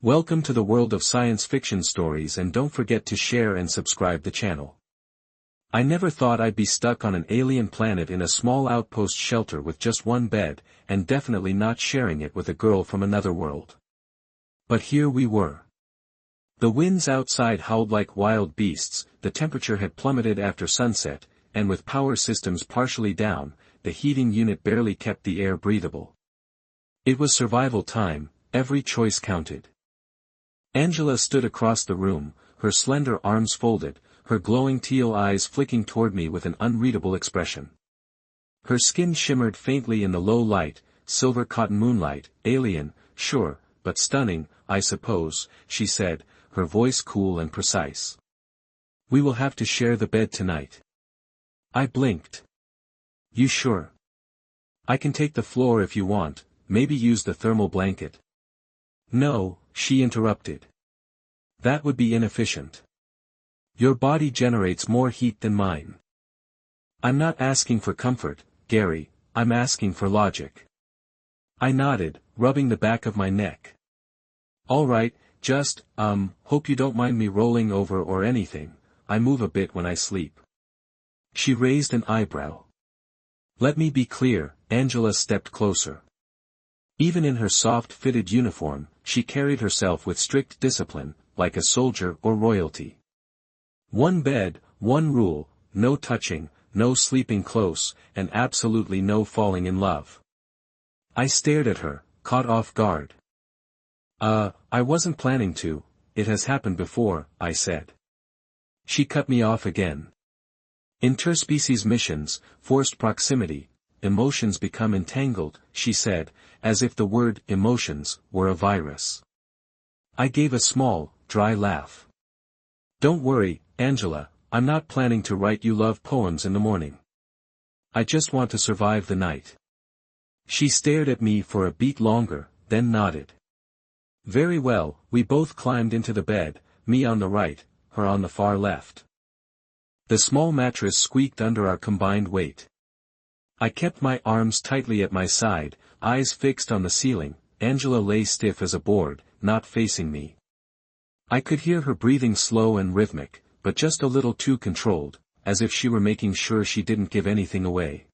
Welcome to the world of science fiction stories, and don't forget to share and subscribe the channel. I never thought I'd be stuck on an alien planet in a small outpost shelter with just one bed, and definitely not sharing it with a girl from another world. But here we were. The winds outside howled like wild beasts, the temperature had plummeted after sunset, and with power systems partially down, the heating unit barely kept the air breathable. It was survival time, every choice counted. Angela stood across the room, her slender arms folded, her glowing teal eyes flicking toward me with an unreadable expression. Her skin shimmered faintly in the low light, silver cotton moonlight. Alien, sure, but stunning, I suppose, she said, her voice cool and precise. We will have to share the bed tonight. I blinked. You sure? I can take the floor if you want, maybe use the thermal blanket. No, she interrupted. That would be inefficient. Your body generates more heat than mine. I'm not asking for comfort, Gary, I'm asking for logic. I nodded, rubbing the back of my neck. All right, just, hope you don't mind me rolling over or anything, I move a bit when I sleep. She raised an eyebrow. Let me be clear, Angela stepped closer. Even in her soft-fitted uniform, she carried herself with strict discipline, like a soldier or royalty. One bed, one rule, no touching, no sleeping close, and absolutely no falling in love. I stared at her, caught off guard. I wasn't planning to, it has happened before, I said. She cut me off again. Interspecies missions, forced proximity, emotions become entangled, she said, as if the word emotions were a virus. I gave a small, dry laugh. Don't worry, Angela, I'm not planning to write you love poems in the morning. I just want to survive the night. She stared at me for a beat longer, then nodded. Very well, we both climbed into the bed, me on the right, her on the far left. The small mattress squeaked under our combined weight. I kept my arms tightly at my side, eyes fixed on the ceiling. Angela lay stiff as a board, not facing me. I could hear her breathing slow and rhythmic, but just a little too controlled, as if she were making sure she didn't give anything away.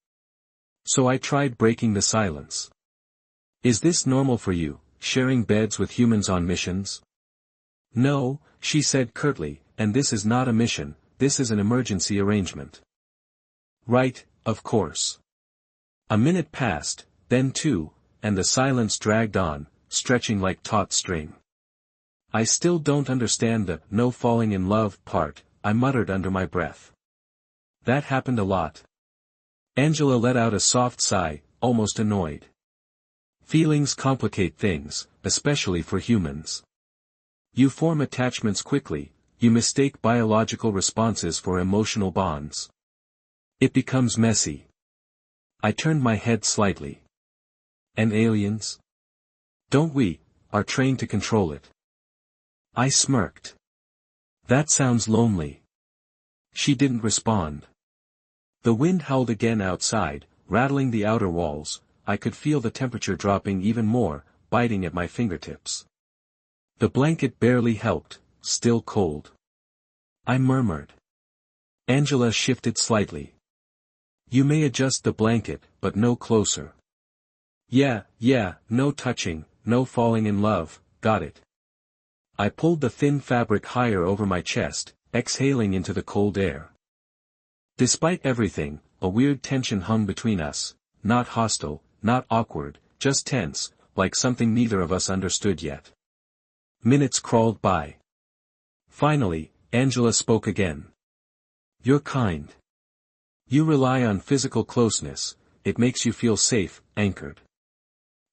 So I tried breaking the silence. Is this normal for you, sharing beds with humans on missions? No, she said curtly, and this is not a mission, this is an emergency arrangement. Right, of course. A minute passed, then two, and the silence dragged on, stretching like taut string. I still don't understand the no falling in love part, I muttered under my breath. That happened a lot. Angela let out a soft sigh, almost annoyed. Feelings complicate things, especially for humans. You form attachments quickly, you mistake biological responses for emotional bonds. It becomes messy. I turned my head slightly. And aliens? Don't we, are trained to control it. I smirked. That sounds lonely. She didn't respond. The wind howled again outside, rattling the outer walls. I could feel the temperature dropping even more, biting at my fingertips. The blanket barely helped, still cold. I murmured. Angela shifted slightly. You may adjust the blanket, but no closer. Yeah, no touching, no falling in love, got it. I pulled the thin fabric higher over my chest, exhaling into the cold air. Despite everything, a weird tension hung between us, not hostile, not awkward, just tense, like something neither of us understood yet. Minutes crawled by. Finally, Angela spoke again. You're kind. You rely on physical closeness, it makes you feel safe, anchored.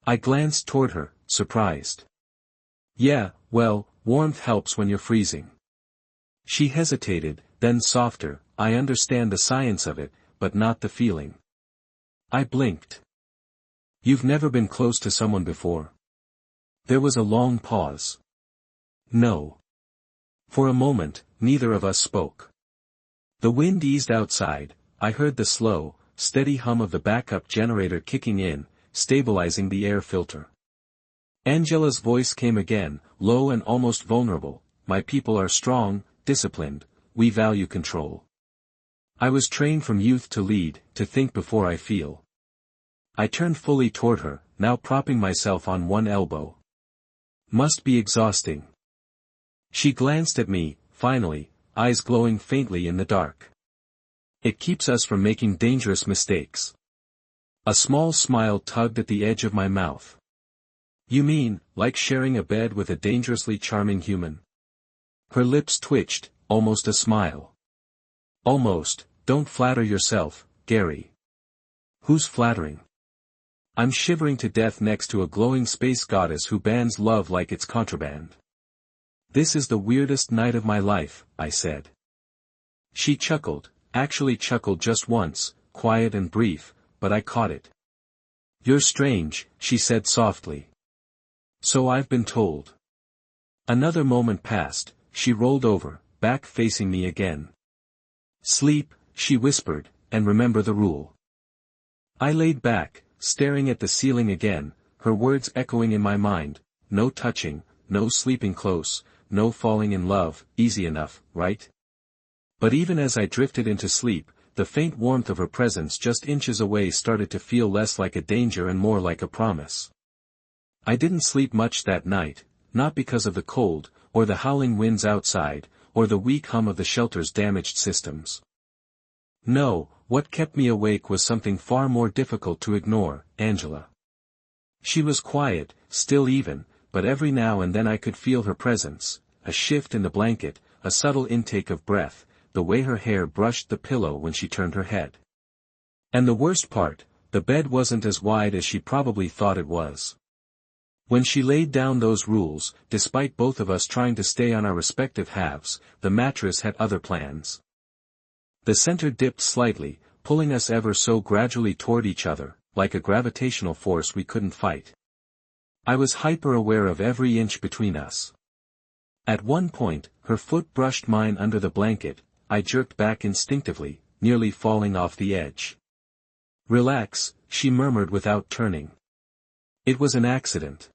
I glanced toward her, surprised. Yeah, well, warmth helps when you're freezing. She hesitated, then softer, I understand the science of it, but not the feeling. I blinked. You've never been close to someone before? There was a long pause. No. For a moment, neither of us spoke. The wind eased outside, I heard the slow, steady hum of the backup generator kicking in, stabilizing the air filter. Angela's voice came again, low and almost vulnerable. My people are strong, disciplined, we value control. I was trained from youth to lead, to think before I feel. I turned fully toward her, now propping myself on one elbow. Must be exhausting. She glanced at me, finally, eyes glowing faintly in the dark. It keeps us from making dangerous mistakes. A small smile tugged at the edge of my mouth. You mean, like sharing a bed with a dangerously charming human? Her lips twitched, almost a smile. Almost, don't flatter yourself, Gary. Who's flattering? I'm shivering to death next to a glowing space goddess who bans love like it's contraband. This is the weirdest night of my life, I said. She chuckled, actually chuckled just once, quiet and brief, but I caught it. You're strange, she said softly. So I've been told. Another moment passed, she rolled over, back facing me again. Sleep, she whispered, and remember the rule. I laid back, staring at the ceiling again, her words echoing in my mind, no touching, no sleeping close, no falling in love, easy enough, right? But even as I drifted into sleep, the faint warmth of her presence just inches away started to feel less like a danger and more like a promise. I didn't sleep much that night, not because of the cold, or the howling winds outside, or the weak hum of the shelter's damaged systems. No, what kept me awake was something far more difficult to ignore, Angela. She was quiet, still even, but every now and then I could feel her presence, a shift in the blanket, a subtle intake of breath, the way her hair brushed the pillow when she turned her head. And the worst part, the bed wasn't as wide as she probably thought it was. When she laid down those rules, despite both of us trying to stay on our respective halves, the mattress had other plans. The center dipped slightly, pulling us ever so gradually toward each other, like a gravitational force we couldn't fight. I was hyper-aware of every inch between us. At one point, her foot brushed mine under the blanket. I jerked back instinctively, nearly falling off the edge. Relax, she murmured without turning. It was an accident.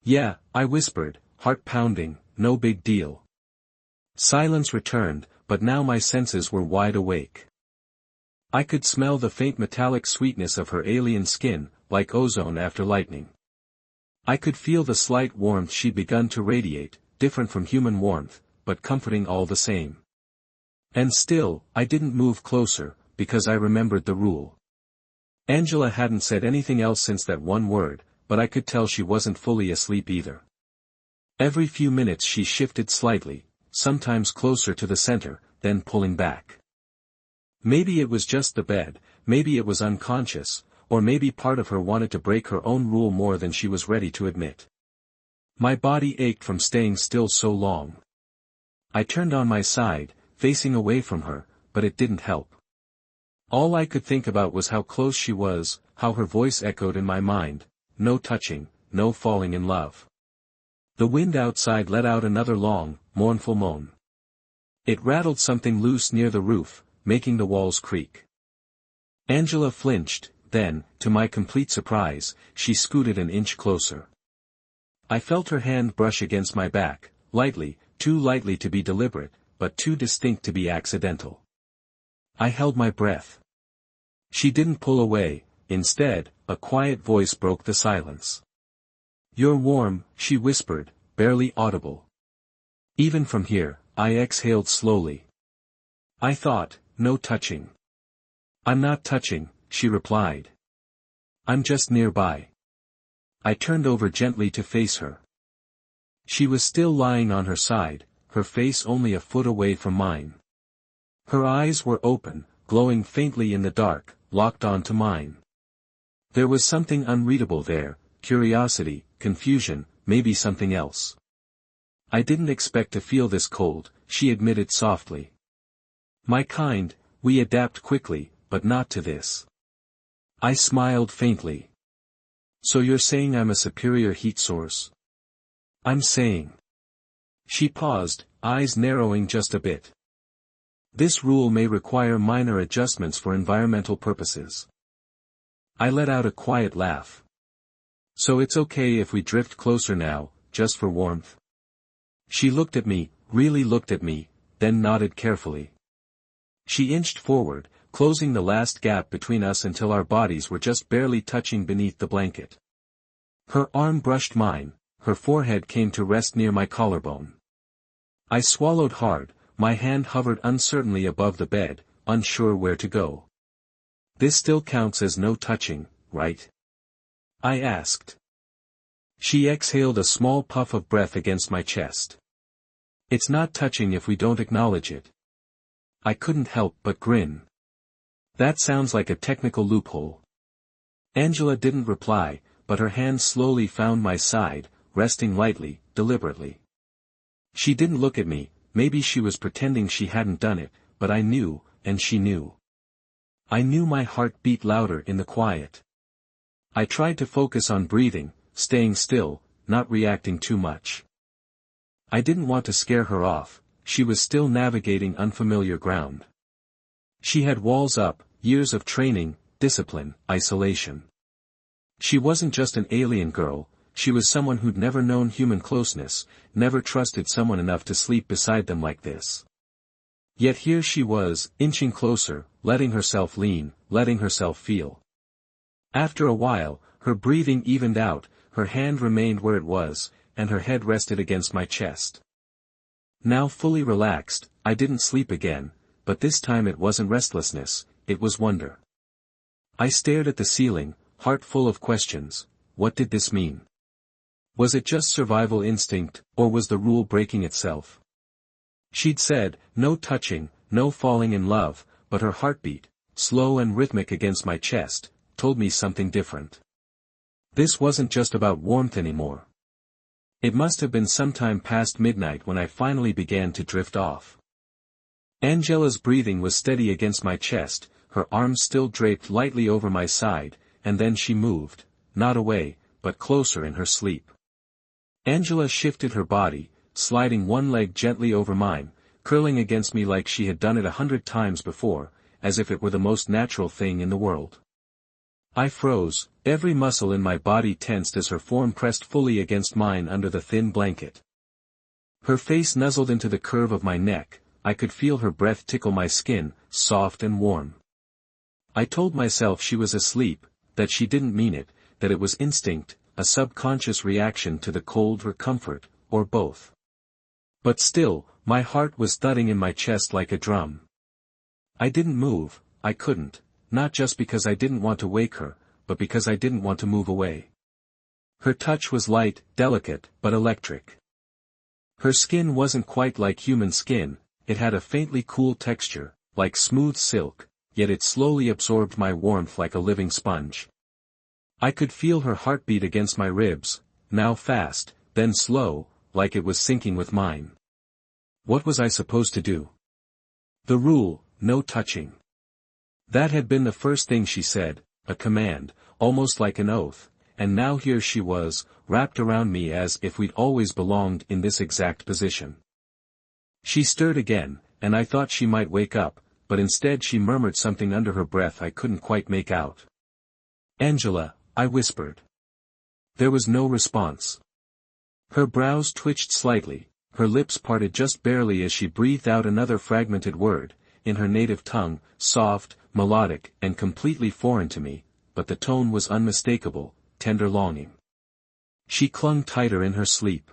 Yeah, I whispered, heart pounding, no big deal. Silence returned, but now my senses were wide awake. I could smell the faint metallic sweetness of her alien skin, like ozone after lightning. I could feel the slight warmth she'd begun to radiate, different from human warmth, but comforting all the same. And still, I didn't move closer, because I remembered the rule. Angela hadn't said anything else since that one word, but I could tell she wasn't fully asleep either. Every few minutes she shifted slightly, sometimes closer to the center, then pulling back. Maybe it was just the bed, maybe it was unconscious, or maybe part of her wanted to break her own rule more than she was ready to admit. My body ached from staying still so long. I turned on my side, facing away from her, but it didn't help. All I could think about was how close she was, how her voice echoed in my mind, no touching, no falling in love. The wind outside let out another long, mournful moan. It rattled something loose near the roof, making the walls creak. Angela flinched, then, to my complete surprise, she scooted an inch closer. I felt her hand brush against my back, lightly, too lightly to be deliberate, but too distinct to be accidental. I held my breath. She didn't pull away. Instead, a quiet voice broke the silence. You're warm, she whispered, barely audible. Even from here, I exhaled slowly. I thought, no touching. I'm not touching, she replied. I'm just nearby. I turned over gently to face her. She was still lying on her side, her face only a foot away from mine. Her eyes were open, glowing faintly in the dark, locked onto mine. There was something unreadable there, curiosity, confusion, maybe something else. I didn't expect to feel this cold, she admitted softly. My kind, we adapt quickly, but not to this. I smiled faintly. So you're saying I'm a superior heat source? I'm saying. She paused, eyes narrowing just a bit. This rule may require minor adjustments for environmental purposes. I let out a quiet laugh. So it's okay if we drift closer now, just for warmth? She looked at me, really looked at me, then nodded carefully. She inched forward, closing the last gap between us until our bodies were just barely touching beneath the blanket. Her arm brushed mine, her forehead came to rest near my collarbone. I swallowed hard, my hand hovered uncertainly above the bed, unsure where to go. This still counts as no touching, right? I asked. She exhaled a small puff of breath against my chest. It's not touching if we don't acknowledge it. I couldn't help but grin. That sounds like a technical loophole. Angela didn't reply, but her hand slowly found my side, resting lightly, deliberately. She didn't look at me, maybe she was pretending she hadn't done it, but I knew, and she knew. I knew my heart beat louder in the quiet. I tried to focus on breathing, staying still, not reacting too much. I didn't want to scare her off, she was still navigating unfamiliar ground. She had walls up, years of training, discipline, isolation. She wasn't just an alien girl, she was someone who'd never known human closeness, never trusted someone enough to sleep beside them like this. Yet here she was, inching closer, letting herself lean, letting herself feel. After a while, her breathing evened out, her hand remained where it was, and her head rested against my chest. Now fully relaxed, I didn't sleep again, but this time it wasn't restlessness, it was wonder. I stared at the ceiling, heart full of questions. What did this mean? Was it just survival instinct, or was the rule breaking itself? She'd said, no touching, no falling in love, but her heartbeat, slow and rhythmic against my chest, told me something different. This wasn't just about warmth anymore. It must have been sometime past midnight when I finally began to drift off. Angela's breathing was steady against my chest, her arms still draped lightly over my side, and then she moved, not away, but closer in her sleep. Angela shifted her body, sliding one leg gently over mine, curling against me like she had done it 100 times before, as if it were the most natural thing in the world. I froze, every muscle in my body tensed as her form pressed fully against mine under the thin blanket. Her face nuzzled into the curve of my neck, I could feel her breath tickle my skin, soft and warm. I told myself she was asleep, that she didn't mean it, that it was instinct, a subconscious reaction to the cold or comfort, or both. But still, my heart was thudding in my chest like a drum. I didn't move, I couldn't, not just because I didn't want to wake her, but because I didn't want to move away. Her touch was light, delicate, but electric. Her skin wasn't quite like human skin, it had a faintly cool texture, like smooth silk, yet it slowly absorbed my warmth like a living sponge. I could feel her heartbeat against my ribs, now fast, then slow, like it was syncing with mine. What was I supposed to do? The rule, no touching. That had been the first thing she said, a command, almost like an oath, and now here she was, wrapped around me as if we'd always belonged in this exact position. She stirred again, and I thought she might wake up, but instead she murmured something under her breath I couldn't quite make out. Angela, I whispered. There was no response. Her brows twitched slightly, her lips parted just barely as she breathed out another fragmented word, in her native tongue, soft, melodic, and completely foreign to me, but the tone was unmistakable, tender longing. She clung tighter in her sleep.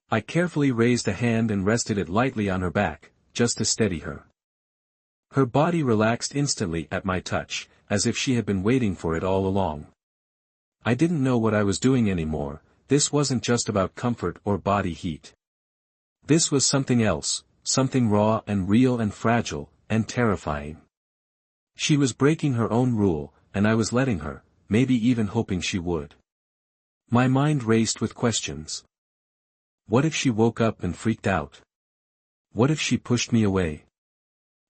I carefully raised a hand and rested it lightly on her back, just to steady her. Her body relaxed instantly at my touch, as if she had been waiting for it all along. I didn't know what I was doing anymore, this wasn't just about comfort or body heat. This was something else, something raw and real and fragile, and terrifying. She was breaking her own rule, and I was letting her, maybe even hoping she would. My mind raced with questions. What if she woke up and freaked out? What if she pushed me away?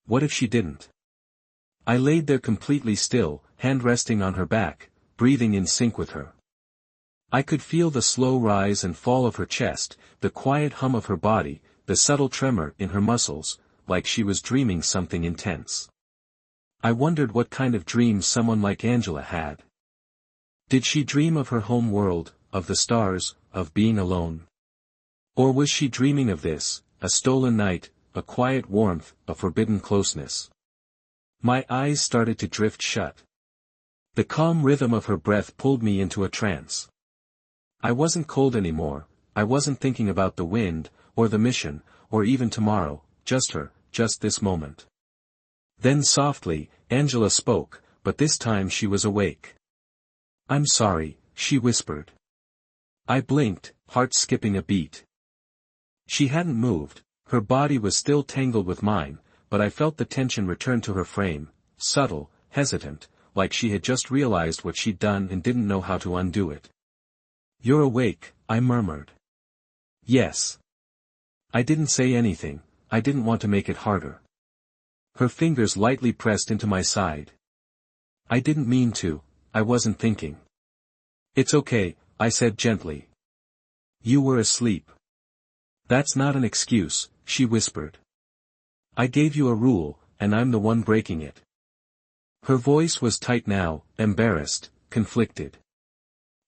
What if she didn't? I laid there completely still, hand resting on her back, breathing in sync with her. I could feel the slow rise and fall of her chest, the quiet hum of her body, the subtle tremor in her muscles, like she was dreaming something intense. I wondered what kind of dreams someone like Angela had. Did she dream of her home world, of the stars, of being alone? Or was she dreaming of this, a stolen night, a quiet warmth, a forbidden closeness? My eyes started to drift shut. The calm rhythm of her breath pulled me into a trance. I wasn't cold anymore, I wasn't thinking about the wind, or the mission, or even tomorrow, just her, just this moment. Then softly, Angela spoke, but this time she was awake. "I'm sorry," she whispered. I blinked, heart skipping a beat. She hadn't moved, her body was still tangled with mine, but I felt the tension return to her frame, subtle, hesitant, like she had just realized what she'd done and didn't know how to undo it. "You're awake," I murmured. "Yes." I didn't say anything, I didn't want to make it harder. Her fingers lightly pressed into my side. "I didn't mean to, I wasn't thinking." "It's okay," I said gently. "You were asleep." "That's not an excuse," she whispered. "I gave you a rule, and I'm the one breaking it." Her voice was tight now, embarrassed, conflicted.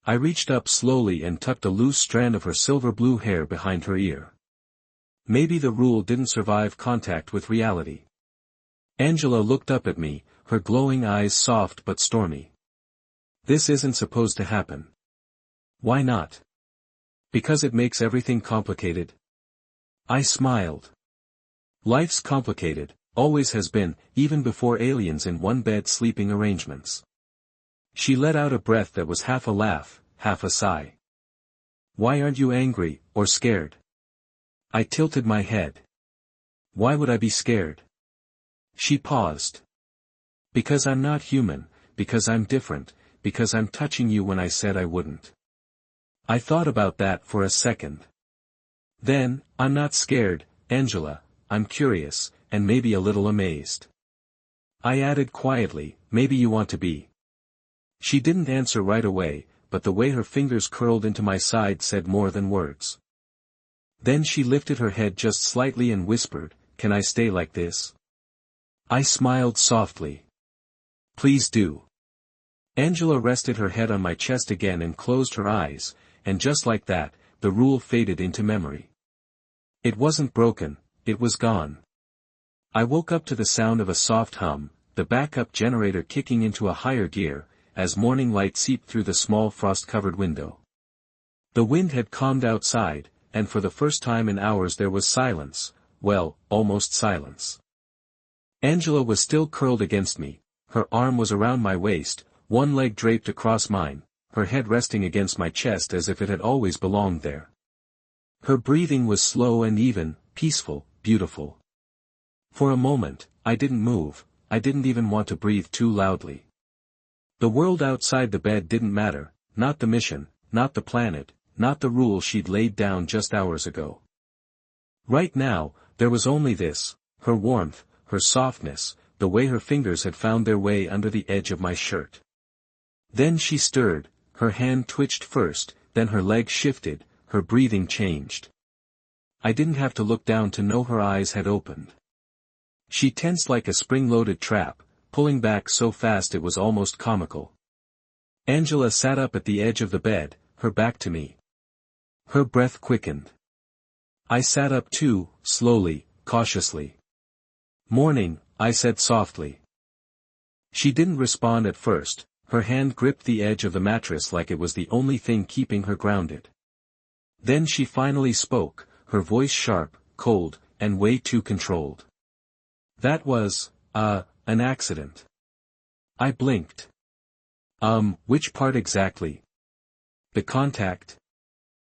I reached up slowly and tucked a loose strand of her silver blue hair behind her ear. Maybe the rule didn't survive contact with reality. Angela looked up at me, her glowing eyes soft but stormy. "This isn't supposed to happen." "Why not?" "Because it makes everything complicated." I smiled. "Life's complicated, always has been, even before aliens in one-bed sleeping arrangements." She let out a breath that was half a laugh, half a sigh. "Why aren't you angry, or scared?" I tilted my head. "Why would I be scared?" She paused. "Because I'm not human, because I'm different, because I'm touching you when I said I wouldn't." I thought about that for a second. Then, "I'm not scared, Angela, I'm curious, and maybe a little amazed." I added quietly, "Maybe you want to be." She didn't answer right away, but the way her fingers curled into my side said more than words. Then she lifted her head just slightly and whispered, "Can I stay like this?" I smiled softly. "Please do." Angela rested her head on my chest again and closed her eyes, and just like that, the rule faded into memory. It wasn't broken, it was gone. I woke up to the sound of a soft hum, the backup generator kicking into a higher gear, as morning light seeped through the small frost-covered window. The wind had calmed outside, and for the first time in hours there was silence, well, almost silence. Angela was still curled against me, her arm was around my waist, one leg draped across mine, her head resting against my chest as if it had always belonged there. Her breathing was slow and even, peaceful, beautiful. For a moment, I didn't move, I didn't even want to breathe too loudly. The world outside the bed didn't matter, not the mission, not the planet, not the rule she'd laid down just hours ago. Right now, there was only this, her warmth, her softness, the way her fingers had found their way under the edge of my shirt. Then she stirred, her hand twitched first, then her leg shifted, her breathing changed. I didn't have to look down to know her eyes had opened. She tensed like a spring-loaded trap, pulling back so fast it was almost comical. Angela sat up at the edge of the bed, her back to me. Her breath quickened. I sat up too, slowly, cautiously. "Morning," I said softly. She didn't respond at first, her hand gripped the edge of the mattress like it was the only thing keeping her grounded. Then she finally spoke, her voice sharp, cold, and way too controlled. "That was, an accident." I blinked. Which part exactly?" "The contact?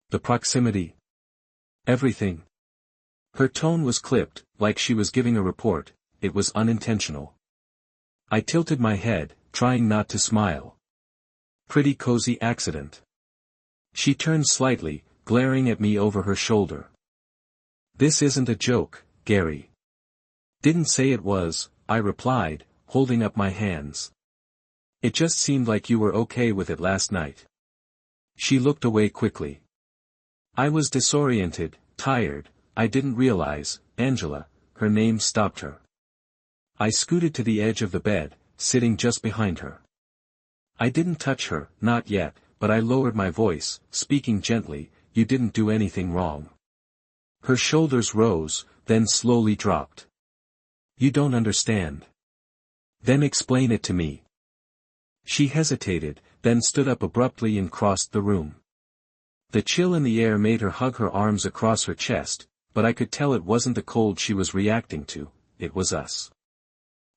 The proximity? Everything." Her tone was clipped, like she was giving a report, it was unintentional. I tilted my head, trying not to smile. "Pretty cozy accident." She turned slightly, glaring at me over her shoulder. "This isn't a joke, Gary." "Didn't say it was," I replied, holding up my hands. "It just seemed like you were okay with it last night." She looked away quickly. I was disoriented, tired, I didn't realize, Angela, her name stopped her. I scooted to the edge of the bed, sitting just behind her. I didn't touch her, not yet, but I lowered my voice, speaking gently, "You didn't do anything wrong." Her shoulders rose, then slowly dropped. "You don't understand." "Then explain it to me." She hesitated, then stood up abruptly and crossed the room. The chill in the air made her hug her arms across her chest, but I could tell it wasn't the cold she was reacting to, it was us.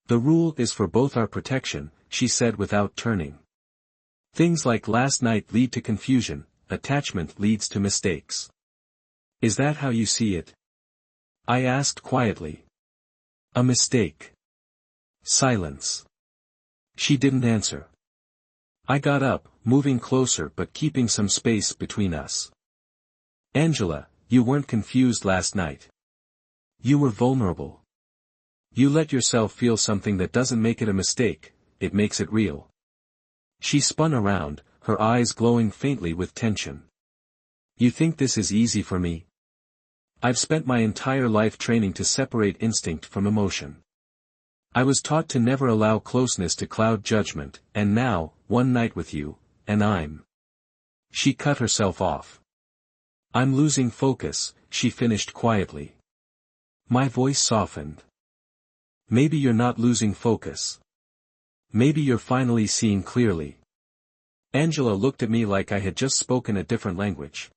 "The rule is for both our protection," she said without turning. "Things like last night lead to confusion, attachment leads to mistakes. Is that how you see it?" I asked quietly. "A mistake." Silence. She didn't answer. I got up, moving closer but keeping some space between us. "Angela, you weren't confused last night. You were vulnerable. You let yourself feel something that doesn't make it a mistake, it makes it real." She spun around, her eyes glowing faintly with tension. "You think this is easy for me? I've spent my entire life training to separate instinct from emotion. I was taught to never allow closeness to cloud judgment, and now, one night with you, and I'm—" She cut herself off. "I'm losing focus," she finished quietly. My voice softened. "Maybe you're not losing focus. Maybe you're finally seeing clearly." Angela looked at me like I had just spoken a different language.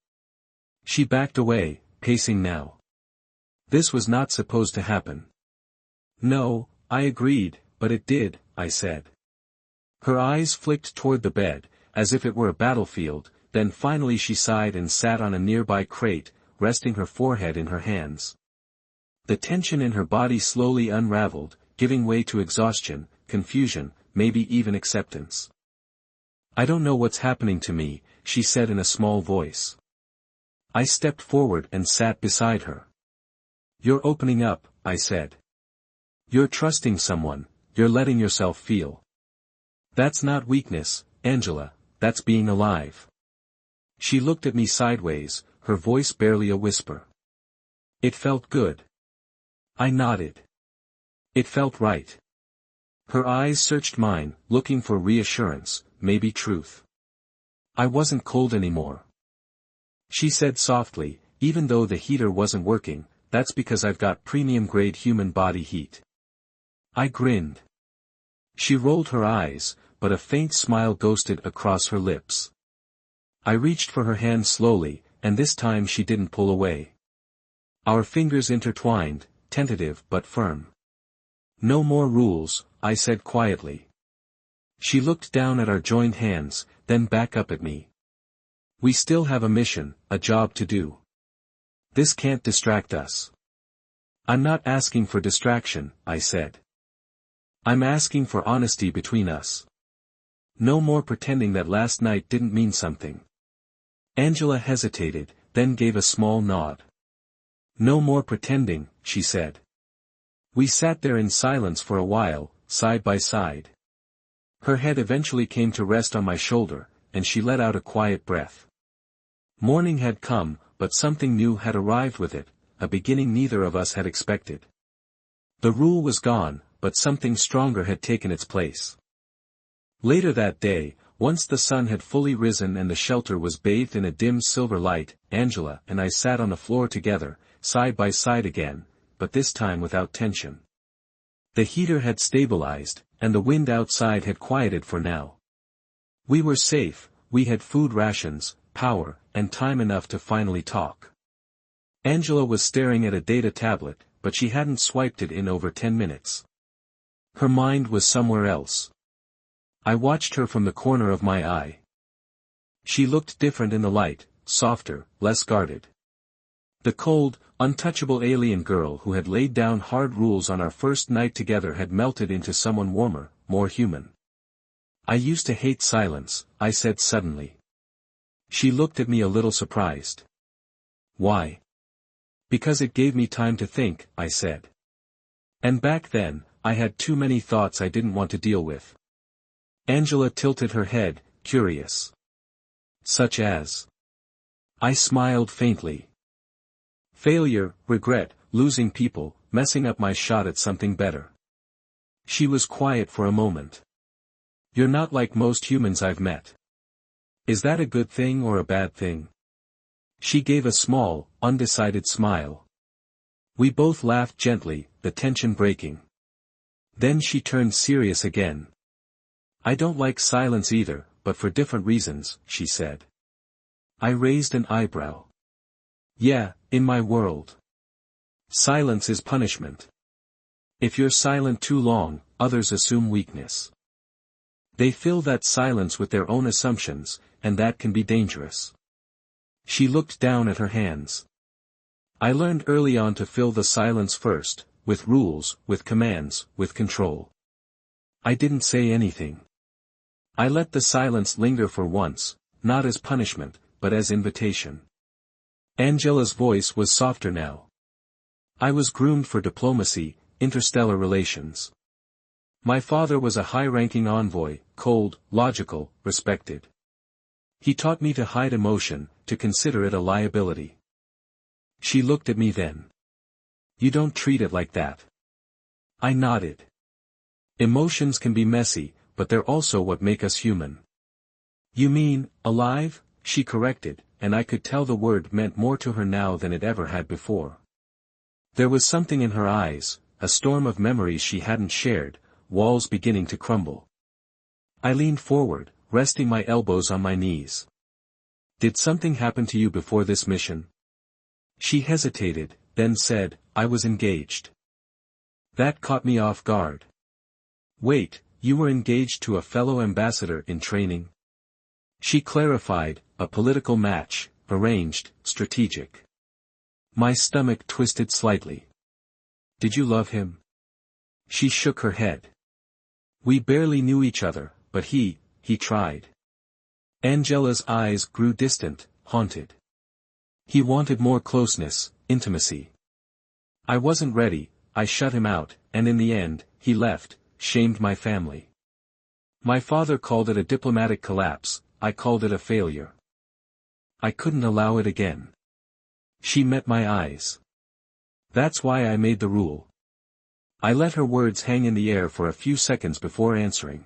She backed away, pacing now. This was not supposed to happen. "No," I agreed, "but it did," I said. Her eyes flicked toward the bed, as if it were a battlefield, then finally she sighed and sat on a nearby crate, resting her forehead in her hands. The tension in her body slowly unraveled, giving way to exhaustion, confusion, maybe even acceptance. "I don't know what's happening to me," she said in a small voice. I stepped forward and sat beside her. "You're opening up," I said. "You're trusting someone, you're letting yourself feel. That's not weakness, Angela, that's being alive." She looked at me sideways, her voice barely a whisper. "It felt good." I nodded. "It felt right." Her eyes searched mine, looking for reassurance, maybe truth. I wasn't cold anymore. She said softly, "Even though the heater wasn't working, that's because I've got premium-grade human body heat." I grinned. She rolled her eyes, but a faint smile ghosted across her lips. I reached for her hand slowly, and this time she didn't pull away. Our fingers intertwined, tentative but firm. "No more rules," I said quietly. She looked down at our joined hands, then back up at me. "We still have a mission, a job to do. This can't distract us." "I'm not asking for distraction," I said. "I'm asking for honesty between us. No more pretending that last night didn't mean something." Angela hesitated, then gave a small nod. "No more pretending," she said. We sat there in silence for a while, side by side. Her head eventually came to rest on my shoulder, and she let out a quiet breath. Morning had come, but something new had arrived with it, a beginning neither of us had expected. The rule was gone, but something stronger had taken its place. Later that day, once the sun had fully risen and the shelter was bathed in a dim silver light, Angela and I sat on the floor together, side by side again, but this time without tension. The heater had stabilized, and the wind outside had quieted for now. We were safe, we had food rations, power, and time enough to finally talk. Angela was staring at a data tablet, but she hadn't swiped it in over 10 minutes. Her mind was somewhere else. I watched her from the corner of my eye. She looked different in the light, softer, less guarded. The cold, untouchable alien girl who had laid down hard rules on our first night together had melted into someone warmer, more human. "I used to hate silence," I said suddenly. She looked at me a little surprised. "Why?" "Because it gave me time to think," I said. "And back then, I had too many thoughts I didn't want to deal with." Angela tilted her head, curious. "Such as?" I smiled faintly. "Failure, regret, losing people, messing up my shot at something better." She was quiet for a moment. You're not like most humans I've met. Is that a good thing or a bad thing? She gave a small, undecided smile. We both laughed gently, the tension breaking. Then she turned serious again. I don't like silence either, but for different reasons, she said. I raised an eyebrow. Yeah, in my world. Silence is punishment. If you're silent too long, others assume weakness. They fill that silence with their own assumptions, and that can be dangerous. She looked down at her hands. I learned early on to fill the silence first, with rules, with commands, with control. I didn't say anything. I let the silence linger for once, not as punishment, but as invitation. Angela's voice was softer now. I was groomed for diplomacy, interstellar relations. My father was a high-ranking envoy, cold, logical, respected. He taught me to hide emotion, to consider it a liability. She looked at me then. You don't treat it like that. I nodded. Emotions can be messy, but they're also what make us human. You mean, alive? She corrected, and I could tell the word meant more to her now than it ever had before. There was something in her eyes, a storm of memories she hadn't shared, walls beginning to crumble. I leaned forward, resting my elbows on my knees. Did something happen to you before this mission? She hesitated, then said, I was engaged. That caught me off guard. Wait, you were engaged to a fellow ambassador in training? She clarified, a political match, arranged, strategic. My stomach twisted slightly. Did you love him? She shook her head. We barely knew each other, but he tried. Angela's eyes grew distant, haunted. He wanted more closeness, intimacy. I wasn't ready, I shut him out, and in the end, he left, shamed my family. My father called it a diplomatic collapse, I called it a failure. I couldn't allow it again. She met my eyes. That's why I made the rule. I let her words hang in the air for a few seconds before answering.